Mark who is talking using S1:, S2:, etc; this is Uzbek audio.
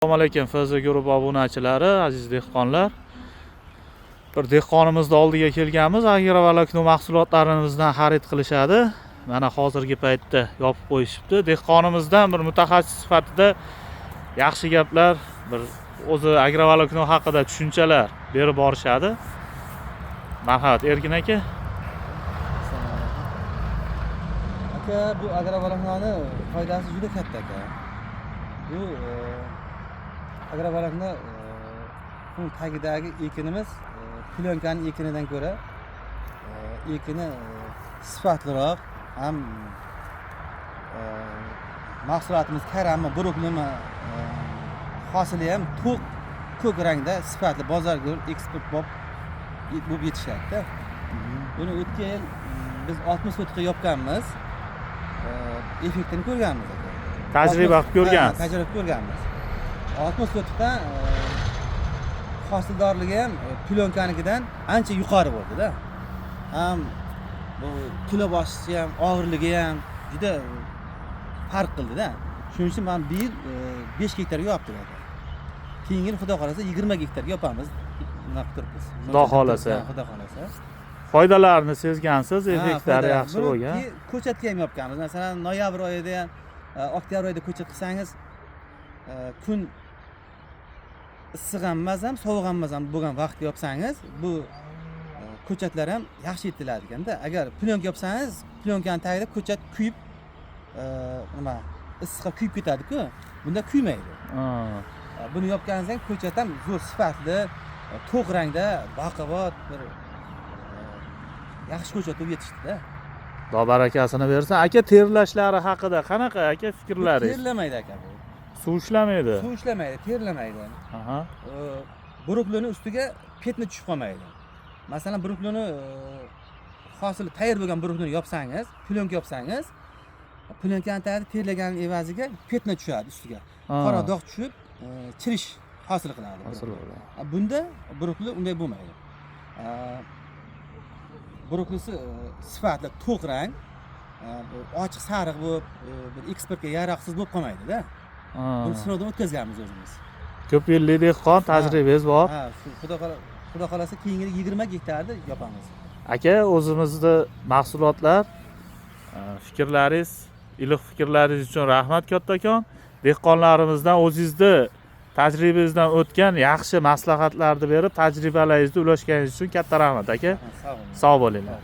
S1: Assalomu alaykum FZ Group obunachilari, aziz dehqonlar. Bir dehqonimizni oldiga kelganmiz. Agrovolokno mahsulotlarimizdan xarid qilishadi. Mana hozirgi paytda yopib qo'yishibdi. Dehqonimizdan bir mutaxassis sifatida yaxshi gaplar, bir o'zi agrovolokno haqida tushunchalar berib borishadi. Marhamat, Erkin aka.
S2: Aka, bu agrovoloknoni foydasi juda katta aka. Bu agrovolokno tagidagi ekinimiz plyonkaning ekinidan ko'ra ekini sifatliroq, ham mahsulotimiz karammi, buruqlimi, hosili ham to'q, ko'k rangda sifatli bozorga eksport bo'lib yetishadi-da. Buni o'tgan yil biz 60 sotixga yopganmiz. Effektini ko'rganmiz aka.
S1: Tajriba qilib ko'rgansiz.
S2: Tajriba ko'rganmiz. 60 sotixda hosildorligi ham plyonkanikidan ancha yuqori bo'ldi-da. Ham bu kilo boshishi ham, og'irligi ham juda farq qildi-da. Shuning uchun men bu yil 5 gektarga yopdik aka. Keyingi yil xudo xolasa 20 gektarga yopamiz. Nima qilib turibmiz?
S1: Xudo xolasa.
S2: Xudo xolasa.
S1: Foydalarini sezgansiz, effektlari yaxshi bo'lgan.
S2: Ko'chatga ham yopganmiz. Masalan, noyabr oyida ham, oktyabr oyida ko'chat qilsangiz, kun issiq ham emas ham, sovuq ham emas ham bo'lgan vaqtda yopsangiz, bu ko'chatlar ham yaxshi yetiladi ekanda. Agar plyonka yopsangiz, plyonkani tagida ko'chat kuyib, nima, issiqqa kuyib ketadi-ku. Bunda kuymaydi. Buni yopganingizdan ko'chat ham zo'r sifatli, to'q rangda, baquvvat bir yaxshi ko'chat bo'lib yetishdi-da.
S1: Xudo barakasini bersin. Aka, terlashlari haqida qanaqa aka fikrlaringiz?
S2: Terlamaydi aka bu.
S1: Suv ishlamaydi.
S2: Suv ishlamaydi, terlamaydi.
S1: Aha.
S2: Buruqlini ustiga petni tushib qolmaydi. Masalan, buruqlini hosili tayyor bo'lgan buruqlini yopsangiz, plyonka yopsangiz, plyonkani tagida terlagan evaziga petni tushadi ustiga. Qora dog' tushib, chirish hosil qiladi. Bunda buruqli unday bo'lmaydi. Buruqlisi sifatli to'q rang, ochiq sariq bo'lib, bir eksportga yaroqsiz bo'lib qolmaydi-da. Buni sinovdan o'tkazganmiz o'zimiz.
S1: Ko'p yillik dehqon, tajribangiz bor.
S2: Ha, xudo xolasa keyingi 20 gektarni yopamiz.
S1: Aka, o'zimizda mahsulotlar, fikrlaringiz, iliq fikrlaringiz uchun rahmat kattakon. Dehqonlarimizdan o'zingizda tajribangizdan o'tgan yaxshi maslahatlarni berib, tajribalaringizni ulashganingiz uchun katta rahmat aka.
S2: Sog' bo'ling.
S1: Sog' bo'linglar.